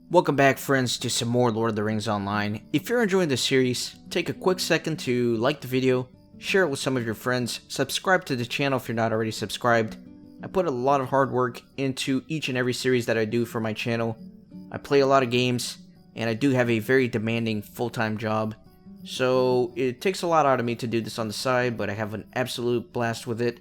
Welcome back, friends, to some more Lord of the Rings Online. If you're enjoying this series, take a quick second to like the video, share it with some of your friends, subscribe to the channel if you're not already subscribed. I put a lot of hard work into each and every series that I do for my channel. I play a lot of games, and I do have a very demanding full-time job. So it takes a lot out of me to do this on the side, but I have an absolute blast with it.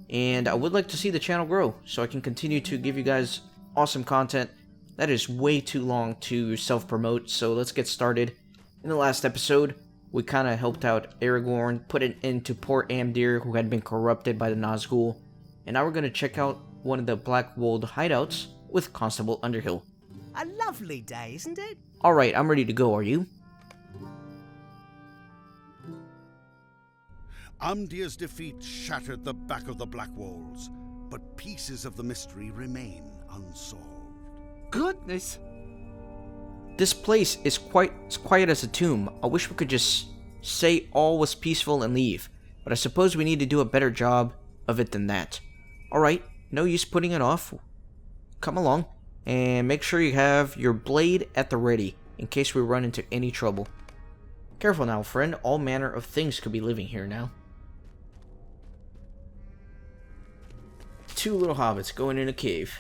And I would like to see the channel grow, so I can continue to give you guys awesome content. That is way too long to self-promote, so let's get started. In the last episode, we kind of helped out Aragorn, put an end to poor Amdir, who had been corrupted by the Nazgûl. And now we're going to check out one of the Blackwold hideouts with Constable Underhill. A lovely day, isn't it? Alright, I'm ready to go, are you? Amdir's defeat shattered the back of the Blackwolds, but pieces of the mystery remain unsolved. Goodness! This place is as quiet as a tomb. I wish we could just say all was peaceful and leave, but I suppose we need to do a better job of it than that. Alright, no use putting it off. Come along, and make sure you have your blade at the ready, in case we run into any trouble. Careful now, friend. All manner of things could be living here now. Two little hobbits going in a cave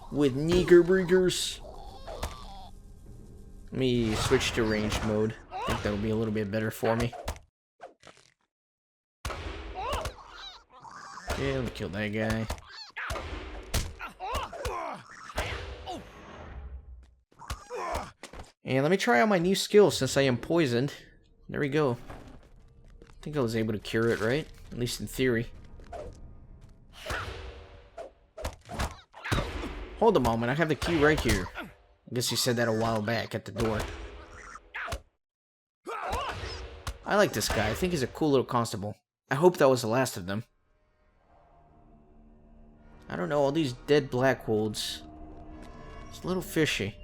with nigger-breakers. Let me switch to ranged mode. I think that'll be a little bit better for me. Yeah, let me kill that guy. And let me try out my new skill since I am poisoned. There we go. I think I was able to cure it, right? At least in theory. Hold a moment, I have the key right here. I guess you said that a while back at the door. I like this guy. I think he's a cool little constable. I hope that was the last of them. I don't know, all these dead Blackwolds. It's a little fishy.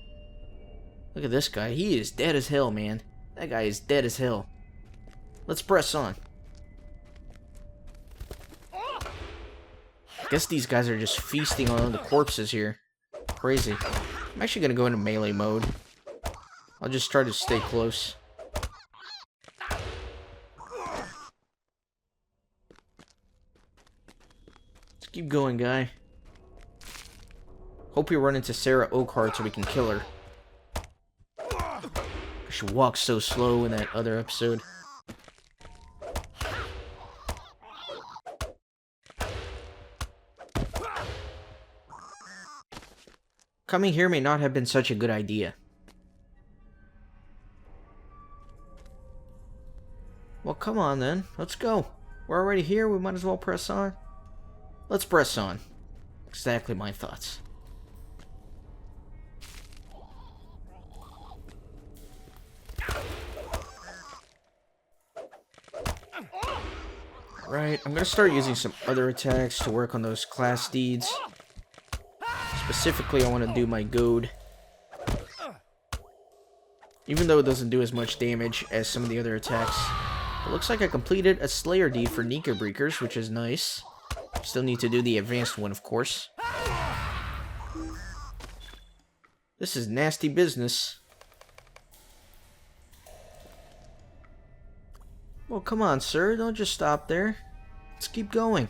Look at this guy. He is dead as hell, man. That guy is dead as hell. Let's press on. I guess these guys are just feasting on the corpses here. Crazy. I'm actually gonna go into melee mode. I'll just try to stay close. Let's keep going, guy. Hope we run into Sarah Oakhart so we can kill her. She walks so slow in that other episode. Coming here may not have been such a good idea. Well, come on then. Let's go. We're already here. We might as well press on. Let's press on. Exactly my thoughts. Right, I'm gonna start using some other attacks to work on those class deeds. Specifically, I want to do my goad. Even though it doesn't do as much damage as some of the other attacks. It looks like I completed a Slayer deed for Knickerbreakers, which is nice. Still need to do the advanced one, of course. This is nasty business. Well, come on, sir. Don't just stop there. Let's keep going.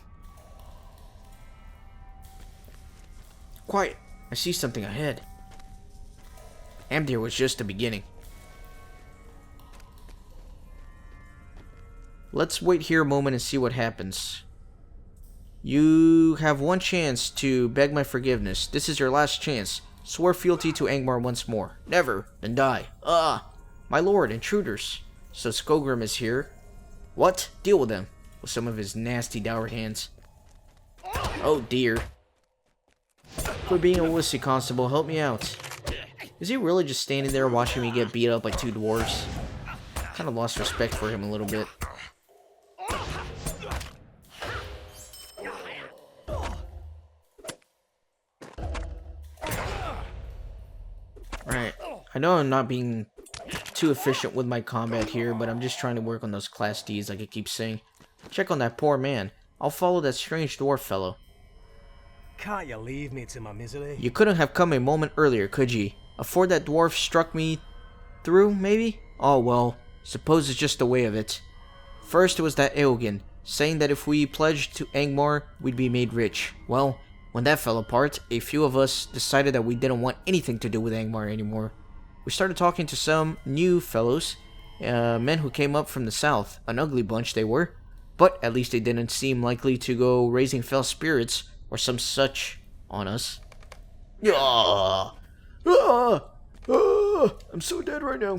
Quiet. I see something ahead. Amdir was just the beginning. Let's wait here a moment and see what happens. You have one chance to beg my forgiveness. This is your last chance. Swear fealty to Angmar once more. Never, then die. My lord, intruders. So Skogrim is here. What? Deal with them. With some of his nasty dour hands. Oh dear. Quit being a wussy, Constable. Help me out. Is he really just standing there watching me get beat up by two dwarves? Kind of lost respect for him a little bit. Alright. I know I'm not being too efficient with my combat here, but I'm just trying to work on those class Ds like I keep saying. Check on that poor man. I'll follow that strange dwarf fellow. Can't you leave me to my misery? You couldn't have come a moment earlier, could ye? A ford that dwarf struck me through, maybe? Oh well, suppose it's just the way of it. First it was that Eogan, saying that if we pledged to Angmar, we'd be made rich. Well, when that fell apart, a few of us decided that we didn't want anything to do with Angmar anymore. We started talking to some new fellows, men who came up from the south. An ugly bunch they were, but at least they didn't seem likely to go raising fell spirits or some such on us. I'm so dead right now.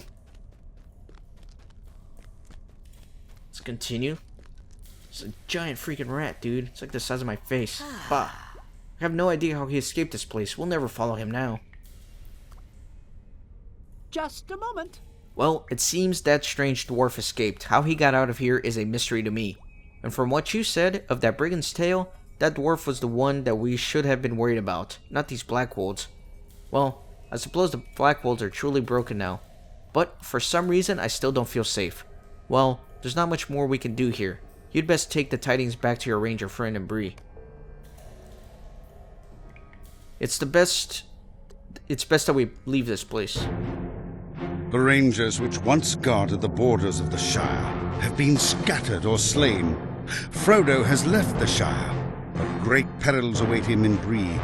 Let's continue. It's a giant freaking rat, dude. It's like the size of my face. Bah. I have no idea how he escaped this place. We'll never follow him now. Just a moment. Well, it seems that strange dwarf escaped. How he got out of here is a mystery to me. And from what you said of that brigand's tale, that dwarf was the one that we should have been worried about, not these Blackwolds. Well, I suppose the Blackwolds are truly broken now. But for some reason, I still don't feel safe. Well, there's not much more we can do here. You'd best take the tidings back to your ranger friend and Bree. It's best that we leave this place. The rangers which once guarded the borders of the Shire have been scattered or slain. Frodo has left the Shire, but great perils await him in Bree.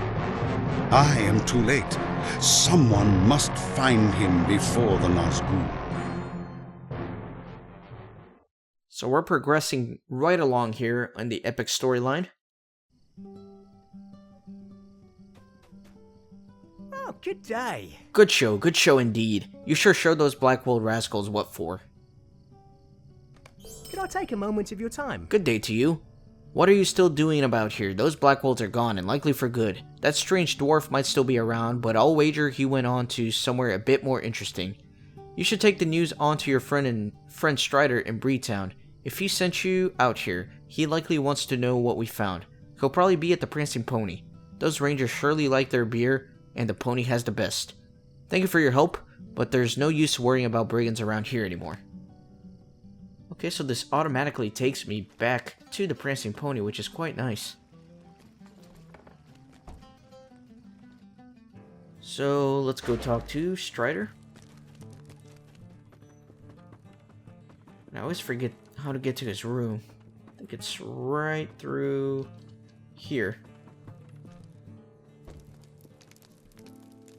I am too late. Someone must find him before the Nazgûl. So we're progressing right along here on the epic storyline. Oh, good day. Good show indeed. You sure showed those Blackwold rascals what for. Could I take a moment of your time? Good day to you. What are you still doing about here? Those Blackwolds are gone, and likely for good. That strange dwarf might still be around, but I'll wager he went on to somewhere a bit more interesting. You should take the news on to your friend Strider in Breetown. If he sent you out here, he likely wants to know what we found. He'll probably be at the Prancing Pony. Those rangers surely like their beer, and the pony has the best. Thank you for your help, but there's no use worrying about brigands around here anymore. Okay, so this automatically takes me back to the Prancing Pony, which is quite nice. So, let's go talk to Strider. I always forget how to get to his room. I think it's right through here.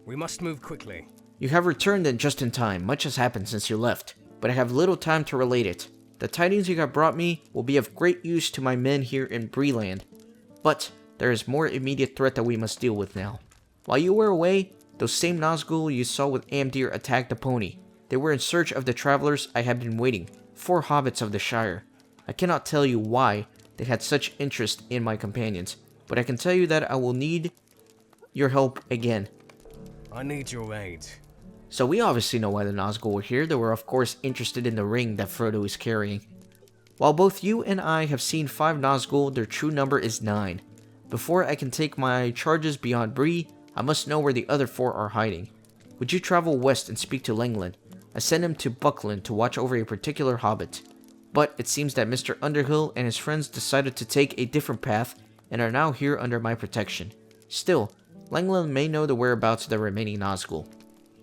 We must move quickly. You have returned then just in time. Much has happened since you left, but I have little time to relate it. The tidings you have brought me will be of great use to my men here in bree-land, but there is more immediate threat that we must deal with now. While you were away, those same Nazgûl you saw with Amdir attacked the pony. They were in search of the travelers I have been waiting, 4 hobbits of the Shire. I cannot tell you why they had such interest in my companions, but I can tell you that I will need your help again. I need your aid. So we obviously know why the Nazgûl were here. They were of course interested in the ring that Frodo is carrying. While both you and I have seen 5 Nazgûl, their true number is 9. Before I can take my charges beyond Bree, I must know where the other 4 are hiding. Would you travel west and speak to Langland? I sent him to Buckland to watch over a particular hobbit. But it seems that Mr. Underhill and his friends decided to take a different path and are now here under my protection. Still, Langland may know the whereabouts of the remaining Nazgûl.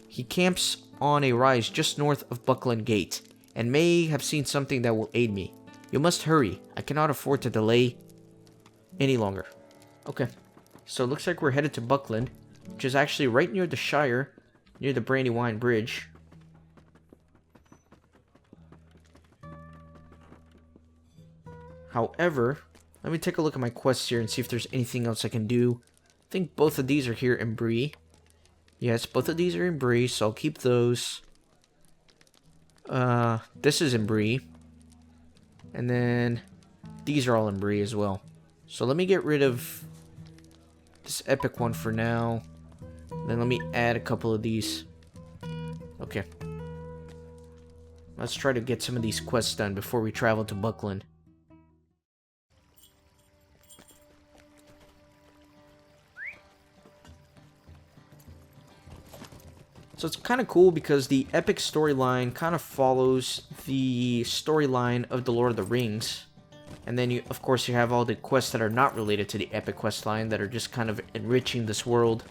He camps on a rise just north of Buckland Gate, and may have seen something that will aid me. You must hurry. I cannot afford to delay any longer. Okay, so it looks like we're headed to Buckland, which is actually right near the Shire, near the Brandywine Bridge. However, let me take a look at my quests here and see if there's anything else I can do. I think both of these are here in Bree. Yes, both of these are in Bree, so I'll keep those. This is in Bree. And then these are all in Bree as well. So let me get rid of this epic one for now. Then let me add a couple of these. Okay. Let's try to get some of these quests done before we travel to Buckland. So it's kind of cool because the epic storyline kind of follows the storyline of the Lord of the Rings. And then, of course, you have all the quests that are not related to the epic quest line that are just kind of enriching this world.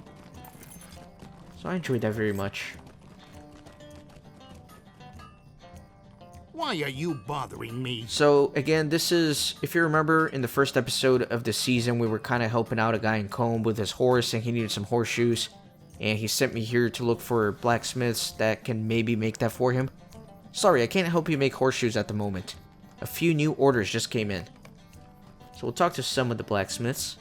So I enjoyed that very much. Why are you bothering me? So again, this is, if you remember, in the first episode of the season, we were kind of helping out a guy in Combe with his horse, and he needed some horseshoes. And he sent me here to look for blacksmiths that can maybe make that for him. Sorry, I can't help you make horseshoes at the moment. A few new orders just came in. So we'll talk to some of the blacksmiths.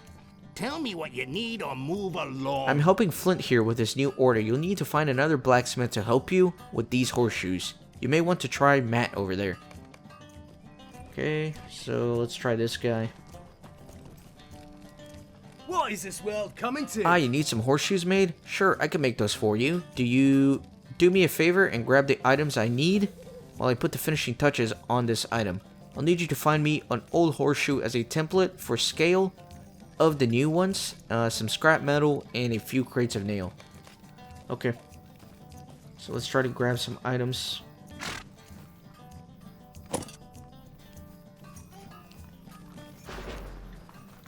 Tell me what you need or move along. I'm helping Flint here with this new order. You'll need to find another blacksmith to help you with these horseshoes. You may want to try Matt over there. Okay, so let's try this guy. What is this world coming to? Ah, you need some horseshoes made? Sure, I can make those for you. Do you do me a favor and grab the items I need while I put the finishing touches on this item? I'll need you to find me an old horseshoe as a template for scale of the new ones, some scrap metal, and a few crates of nail. Okay. So let's try to grab some items.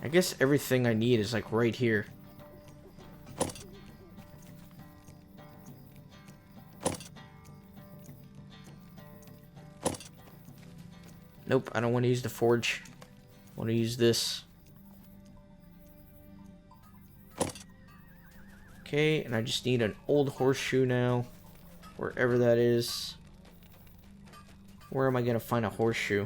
I guess everything I need is like right here. Nope, I don't want to use the forge. I want to use this. Okay, and I just need an old horseshoe now. Wherever that is. Where am I going to find a horseshoe?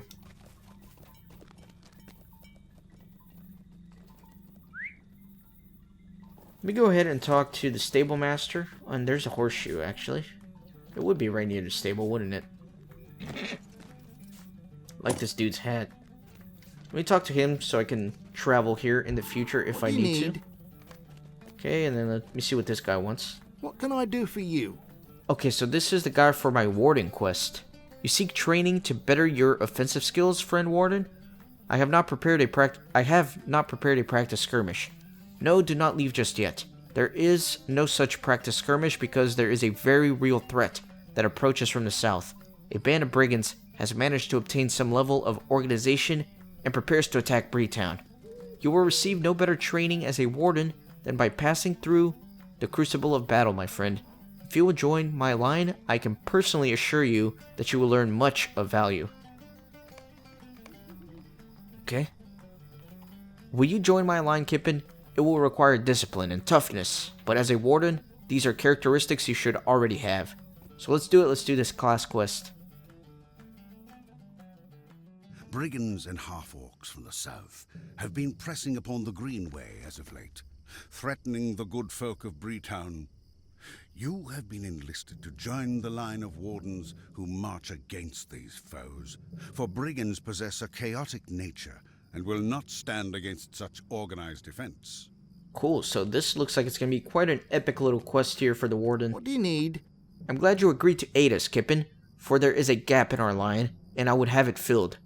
Let me go ahead and talk to the stable master. And there's a horseshoe, actually. It would be right near the stable, wouldn't it? Like this dude's hat. Let me talk to him so I can travel here in the future if I need to. Okay, and then let me see what this guy wants. What can I do for you? Okay, so this is the guy for my Warden quest. You seek training to better your offensive skills, friend Warden? I have not prepared a practice skirmish. No, do not leave just yet. There is no such practice skirmish because there is a very real threat that approaches from the south. A band of brigands has managed to obtain some level of organization and prepares to attack Breetown. You will receive no better training as a warden than by passing through the crucible of battle, my friend. If you will join my line, I can personally assure you that you will learn much of value. Okay. Will you join my line, Kippen? It will require discipline and toughness, but as a warden, these are characteristics you should already have. So let's do it. Let's do this class quest. Brigands and half-orcs from the south have been pressing upon the Greenway as of late, threatening the good folk of Breetown. You have been enlisted to join the line of wardens who march against these foes, for brigands possess a chaotic nature and will not stand against such organized defense. Cool, so this looks like it's going to be quite an epic little quest here for the Warden. What do you need? I'm glad you agreed to aid us, Kippen, for there is a gap in our line, and I would have it filled.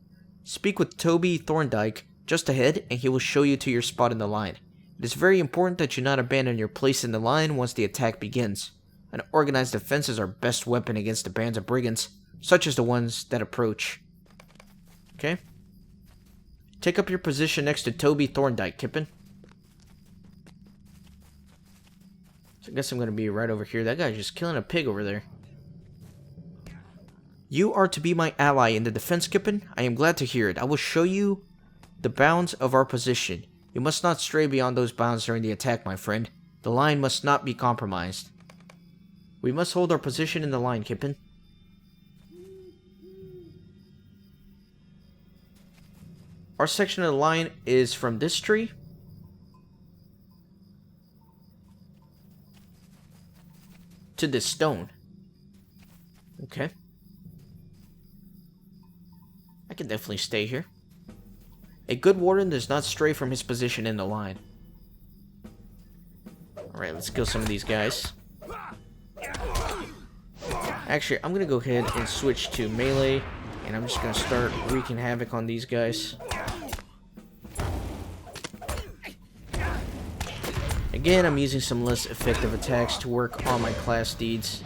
Speak with Toby Thorndyke just ahead, and he will show you to your spot in the line. It is very important that you not abandon your place in the line once the attack begins. An organized defense is our best weapon against the bands of brigands, such as the ones that approach. Okay. Take up your position next to Toby Thorndyke, Kippen. So I guess I'm going to be right over here. That guy's just killing a pig over there. You are to be my ally in the defense, Kippen. I am glad to hear it. I will show you the bounds of our position. You must not stray beyond those bounds during the attack, my friend. The line must not be compromised. We must hold our position in the line, Kippen. Our section of the line is from this tree to this stone. Okay. I can definitely stay here. A good warden does not stray from his position in the line. Alright, let's kill some of these guys. Actually, I'm going to go ahead and switch to melee, and I'm just going to start wreaking havoc on these guys. Again, I'm using some less effective attacks to work on my class deeds.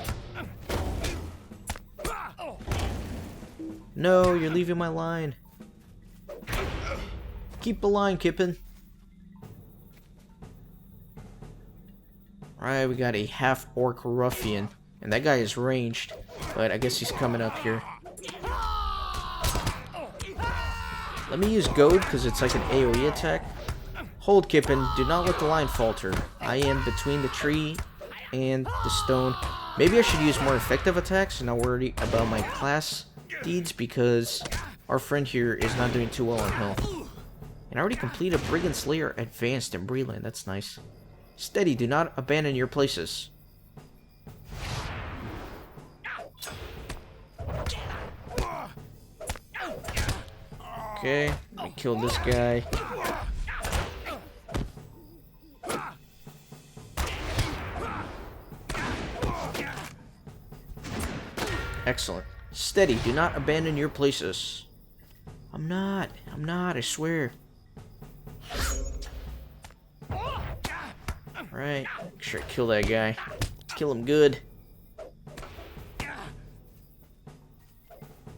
No, you're leaving my line. Keep the line, Kippen. Alright, we got a half-orc ruffian. And that guy is ranged, but I guess he's coming up here. Let me use Goad, because it's like an AoE attack. Hold, Kippen. Do not let the line falter. I am between the tree and the stone. Maybe I should use more effective attacks and not worry about my class deeds, because our friend here is not doing too well on health. And I already completed Brigand Slayer Advanced in Bree-land. That's nice. Steady. Do not abandon your places. Okay, let me kill this guy. Excellent. Steady, do not abandon your places. I'm not, I swear. Alright, make sure I kill that guy. Kill him good.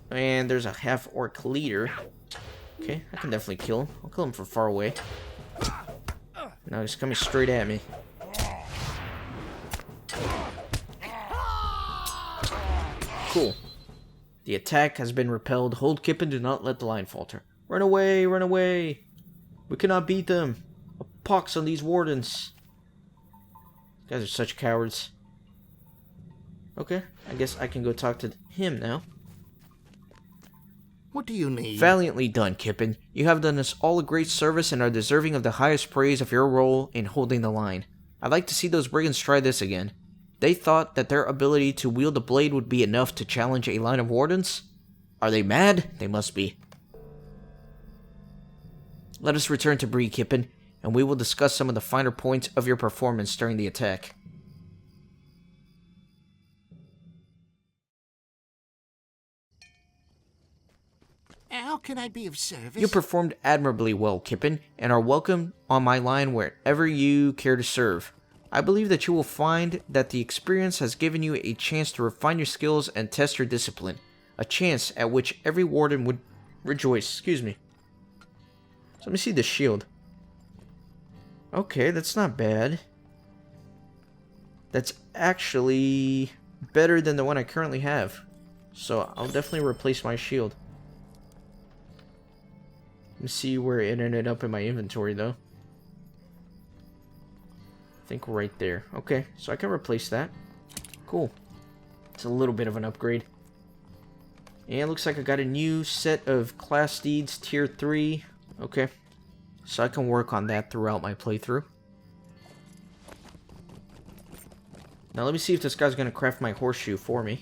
And there's a half-orc leader. Okay, I can definitely kill him. I'll kill him from far away. Now he's coming straight at me. Cool. The attack has been repelled. Hold, Kippen, do not let the line falter. Run away, run away. We cannot beat them. A pox on these wardens. These guys are such cowards. Okay, I guess I can go talk to him now. What do you need? Valiantly done, Kippen. You have done us all a great service and are deserving of the highest praise of your role in holding the line. I'd like to see those brigands try this again. They thought that their ability to wield a blade would be enough to challenge a line of wardens? Are they mad? They must be. Let us return to Bree, Kippen, and we will discuss some of the finer points of your performance during the attack. How can I be of service? You performed admirably well, Kippen, and are welcome on my line wherever you care to serve. I believe that you will find that the experience has given you a chance to refine your skills and test your discipline. A chance at which every warden would rejoice. Excuse me. So let me see the shield. Okay, that's not bad. That's actually better than the one I currently have. So I'll definitely replace my shield. Let me see where it ended up in my inventory, though. I think right there. Okay, so I can replace that. Cool. It's a little bit of an upgrade. And it looks like I got a new set of class deeds, tier 3. Okay. So I can work on that throughout my playthrough. Now let me see if this guy's going to craft my horseshoe for me.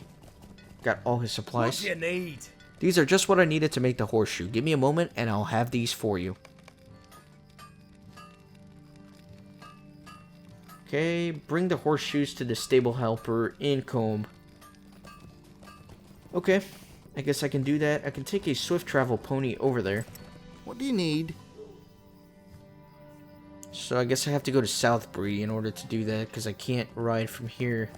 Got all his supplies. What do you need? These are just what I needed to make the horseshoe. Give me a moment and I'll have these for you. Okay, bring the horseshoes to the stable helper in Combe. Okay, I guess I can do that. I can take a swift travel pony over there. What do you need? So I guess I have to go to South Bree in order to do that, because I can't ride from here.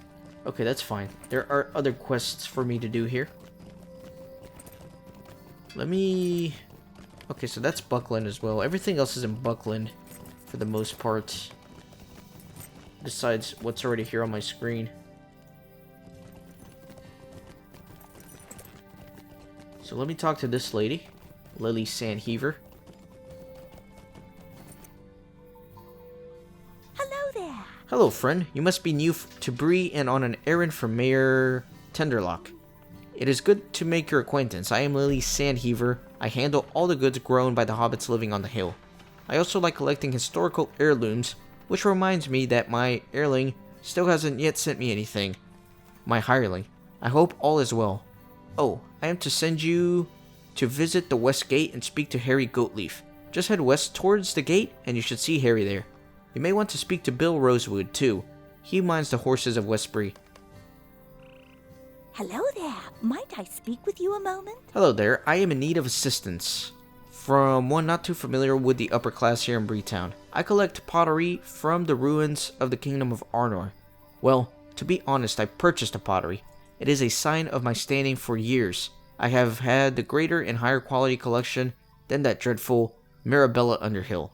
Okay, that's fine. There are other quests for me to do here. Let me... Okay, so that's Buckland as well. Everything else is in Buckland for the most part. Besides what's already here on my screen. So let me talk to this lady. Lily Sandheaver. Hello there. Hello, friend. You must be new to Bree and on an errand for Mayor Tenderlock. It is good to make your acquaintance. I am Lily Sandheaver. I handle all the goods grown by the hobbits living on the hill. I also like collecting historical heirlooms, which reminds me that my heirling still hasn't yet sent me anything. My hireling. I hope all is well. Oh, I am to send you to visit the West Gate and speak to Harry Goatleaf. Just head west towards the gate and you should see Harry there. You may want to speak to Bill Rosewood, too. He minds the horses of West Bree. Hello there. Might I speak with you a moment? Hello there. I am in need of assistance from one not too familiar with the upper class here in Breetown. I collect pottery from the ruins of the Kingdom of Arnor. Well, to be honest, I purchased a pottery. It is a sign of my standing for years. I have had the greater and higher quality collection than that dreadful Mirabella Underhill.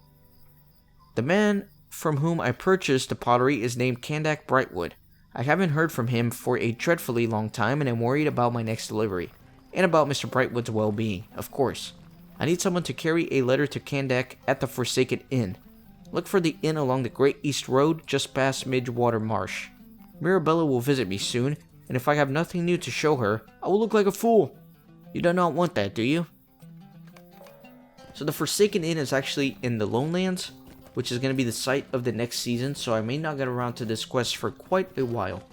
The man from whom I purchased the pottery is named Kandak Brightwood. I haven't heard from him for a dreadfully long time, and I'm worried about my next delivery. And about Mr. Brightwood's well-being, of course. I need someone to carry a letter to Kandak at the Forsaken Inn. Look for the inn along the Great East Road, just past Midgewater Marsh. Mirabella will visit me soon, and if I have nothing new to show her, I will look like a fool. You do not want that, do you? So the Forsaken Inn is actually in the Lonelands, which is going to be the site of the next season, so I may not get around to this quest for quite a while.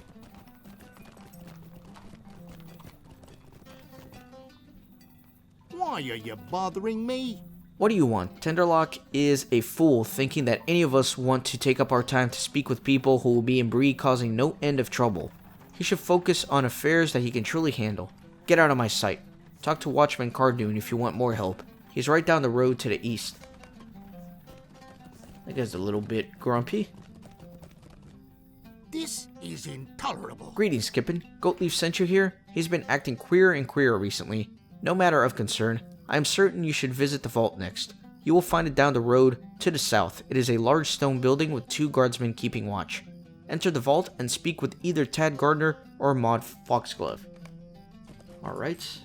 Why are you bothering me? What do you want? Tenderlock is a fool, thinking that any of us want to take up our time to speak with people who will be in Bree causing no end of trouble. He should focus on affairs that he can truly handle. Get out of my sight. Talk to Watchman Cardoon if you want more help. He's right down the road to the east. That guy's a little bit grumpy. This is intolerable. Greetings, Kippen. Goatleaf sent you here? He's been acting queerer and queerer recently. No matter of concern. I am certain you should visit the vault next. You will find it down the road to the south. It is a large stone building with 2 guardsmen keeping watch. Enter the vault and speak with either Tad Gardner or Maud Foxglove. Alright.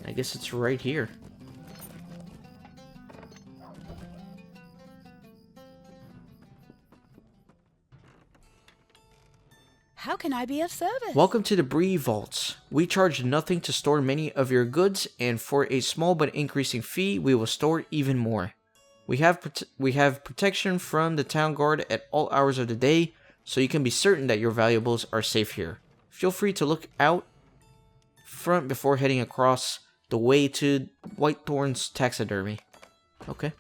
I guess it's right here. How can I be of service? Welcome to the Bree Vaults. We charge nothing to store many of your goods, and for a small but increasing fee, we will store even more. We have protection from the town guard at all hours of the day, so you can be certain that your valuables are safe here. Feel free to look out front before heading across the way to Whitethorn's taxidermy. Okay.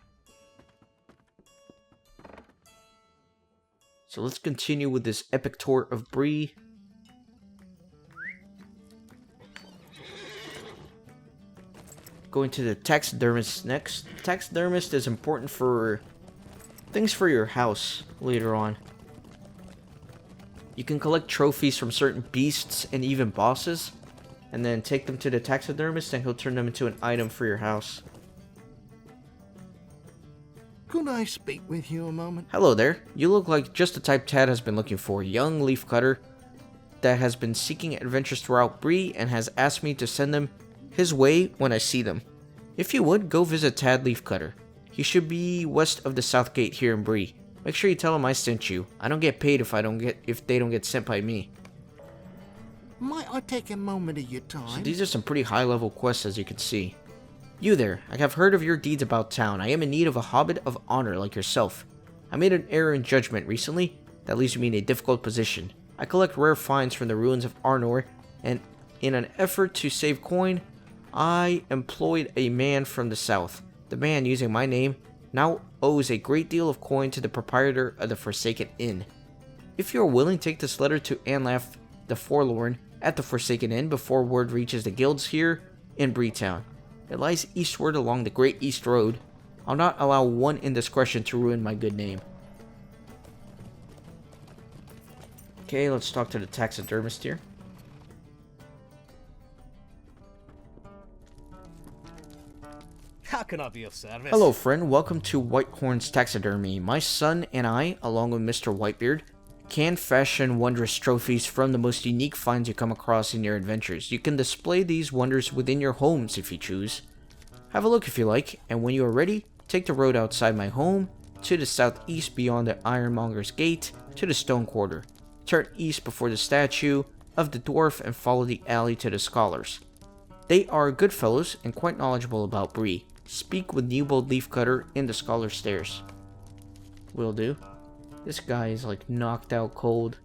So let's continue with this epic tour of Bree. Going to the taxidermist next. Taxidermist is important for things for your house later on. You can collect trophies from certain beasts and even bosses, and then take them to the taxidermist and he'll turn them into an item for your house. Could I speak with you a moment? Hello there. You look like just the type Tad has been looking for. Young leafcutter that has been seeking adventures throughout Bree and has asked me to send them his way when I see them. If you would, go visit Tad Leafcutter. He should be west of the south gate here in Bree. Make sure you tell him I sent you. I don't get paid if they don't get sent by me. Might I take a moment of your time? So these are some pretty high level quests, as you can see. You there, I have heard of your deeds about town. I am in need of a hobbit of honor like yourself. I made an error in judgment recently that leaves me in a difficult position. I collect rare finds from the ruins of Arnor, and in an effort to save coin, I employed a man from the south. The man, using my name, now owes a great deal of coin to the proprietor of the Forsaken Inn. If you are willing, take this letter to Anlaf the Forlorn at the Forsaken Inn before word reaches the guilds here in Breetown. It lies eastward along the Great East Road. I'll not allow one indiscretion to ruin my good name. Okay, let's talk to the taxidermist here. How can I be of service? Hello, friend. Welcome to Whitehorn's Taxidermy. My son and I, along with Mr. Whitebeard, can fashion wondrous trophies from the most unique finds you come across in your adventures. You can display these wonders within your homes if you choose. Have a look if you like, and when you are ready, take the road outside my home, to the southeast beyond the Ironmonger's Gate, to the Stone Quarter. Turn east before the statue of the dwarf and follow the alley to the scholars. They are good fellows and quite knowledgeable about Bree. Speak with Newbold Leafcutter in the Scholar Stairs. Will do. This guy is like knocked out cold.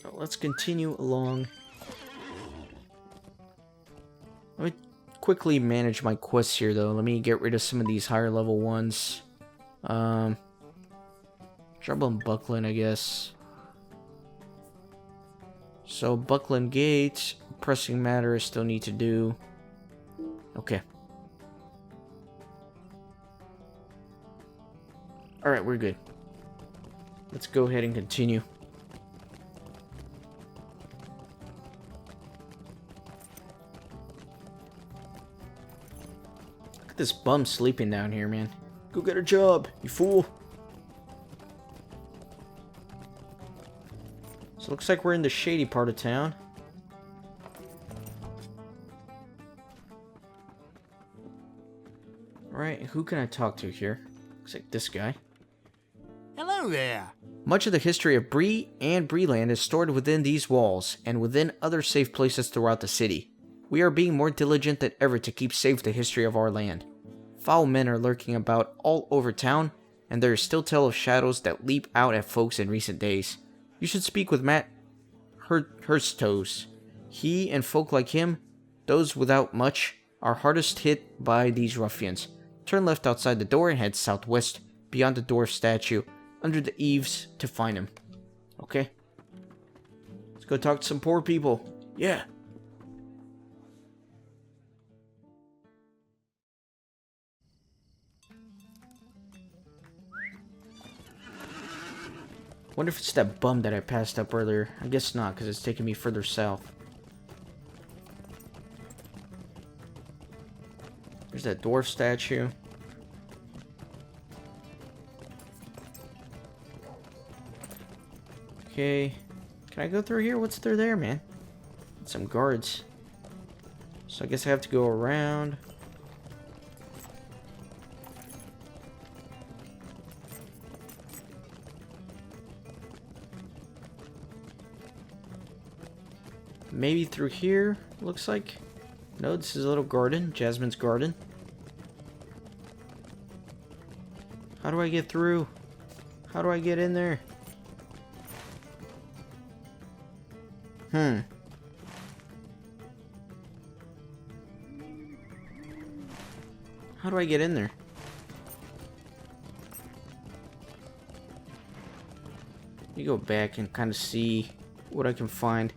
So let's continue along. Let me quickly manage my quests here though. Let me get rid of some of these higher level ones. Trouble in Buckland, I guess. So Buckland Gate, pressing matter I still need to do. Okay. Alright, we're good. Let's go ahead and continue. this bum sleeping down here, man. Go get a job, you fool. So looks like we're in the shady part of town. Alright, who can I talk to here? Looks like this guy. Hello there. Much of the history of Bree and bree-land is stored within these walls and within other safe places throughout the city. We are being more diligent than ever to keep safe the history of our land. Foul men are lurking about all over town, and there is still tale of shadows that leap out at folks in recent days. You should speak with Matt Hurstos. He and folk like him, those without much, are hardest hit by these ruffians. Turn left outside the door and head southwest, beyond the dwarf statue, under the eaves, to find him. Okay. Let's go talk to some poor people. Yeah. Wonder if it's that bum that I passed up earlier. I guess not, because it's taking me further south. There's that dwarf statue. Okay. Can I go through here? What's through there, man? Some guards. So I guess I have to go around. Maybe through here, looks like. No, this is a little garden. Jasmine's garden. How do I get through? How do I get in there? How do I get in there? Let me go back and kind of see what I can find.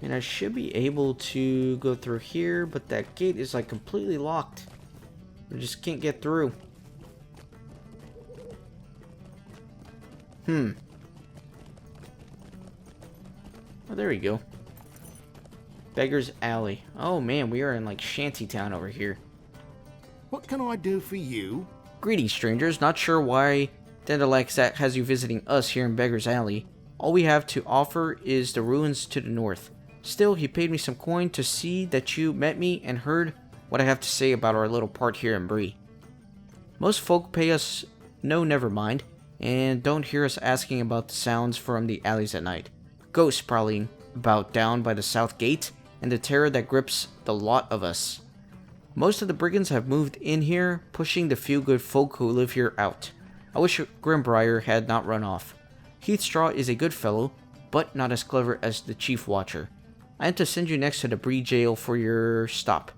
And I should be able to go through here, but that gate is like completely locked. I just can't get through. Oh, there we go. Beggar's Alley. Oh man, we are in like Shantytown over here. What can I do for you? Greetings, strangers. Not sure why Dandalax has you visiting us here in Beggar's Alley. All we have to offer is the ruins to the north. Still, he paid me some coin to see that you met me and heard what I have to say about our little part here in Bree. Most folk pay us no never mind, and don't hear us asking about the sounds from the alleys at night. Ghosts prowling about down by the south gate, and the terror that grips the lot of us. Most of the brigands have moved in here, pushing the few good folk who live here out. I wish Grimbriar had not run off. Heathstraw is a good fellow, but not as clever as the Chief Watcher. I am to send you next to the Bree jail for your stop.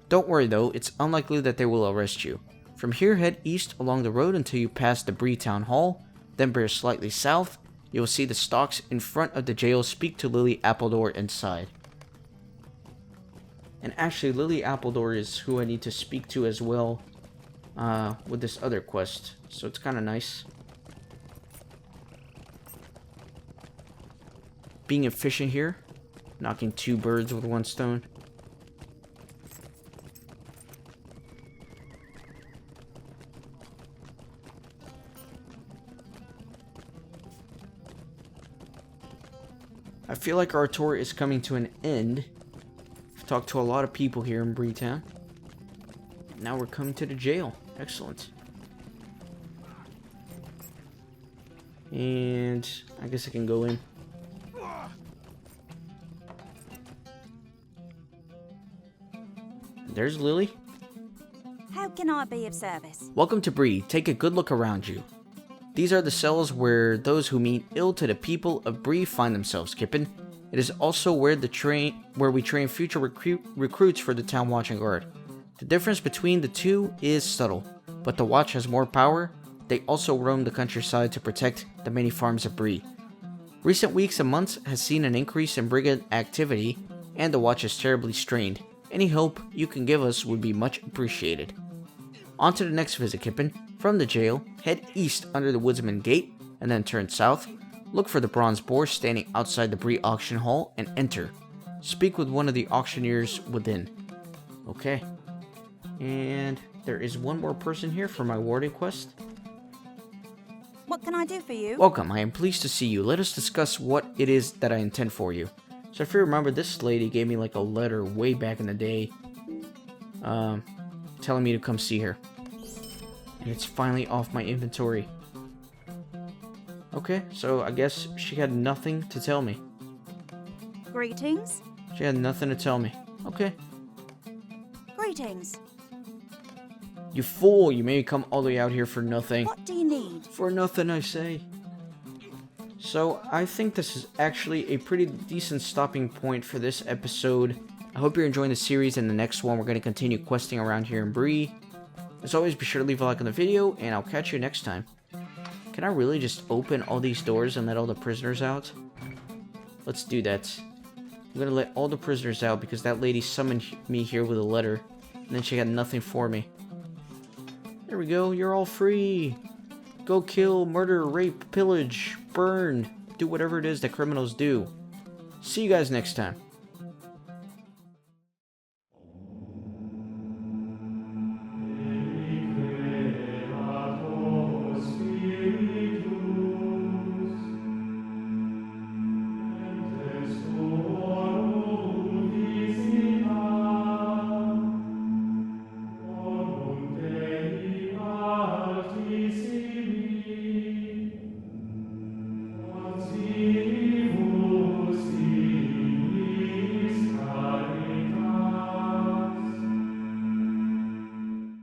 Don't worry though, it's unlikely that they will arrest you. From here, head east along the road until you pass the Bree Town Hall, then bear slightly south. You will see the stocks in front of the jail. Speak to Lily Appledore inside. And actually, Lily Appledore is who I need to speak to as well with this other quest. So it's kind of nice. Being efficient here. Knocking two birds with one stone. I feel like our tour is coming to an end. I've talked to a lot of people here in Breetown. Now we're coming to the jail. Excellent. And I guess I can go in. There's Lily. How can I be of service? Welcome to Bree. Take a good look around you. These are the cells where those who mean ill to the people of Bree find themselves, Kippen. It is also where we train future recruits for the town watch and guard. The difference between the two is subtle, but the watch has more power. They also roam the countryside to protect the many farms of Bree. Recent weeks and months has seen an increase in brigand activity, and the watch is terribly strained. Any help you can give us would be much appreciated. On to the next visit, Kippen. From the jail, head east under the Woodsman Gate, and then turn south. Look for the bronze boar standing outside the Bree Auction Hall, and enter. Speak with one of the auctioneers within. Okay. And there is one more person here for my Warden quest. What can I do for you? Welcome, I am pleased to see you. Let us discuss what it is that I intend for you. So if you remember, this lady gave me like a letter way back in the day. Telling me to come see her. And it's finally off my inventory. Okay, so I guess she had nothing to tell me. Greetings. She had nothing to tell me. Okay. Greetings. You fool, you made me come all the way out here for nothing. What do you need? For nothing, I say. So, I think this is actually a pretty decent stopping point for this episode. I hope you're enjoying the series, and the next one we're going to continue questing around here in Bree. As always, be sure to leave a like on the video, and I'll catch you next time. Can I really just open all these doors and let all the prisoners out? Let's do that. I'm going to let all the prisoners out because that lady summoned me here with a letter, and then she had nothing for me. There we go, you're all free. Go kill, murder, rape, pillage, burn, do whatever it is that criminals do. See you guys next time.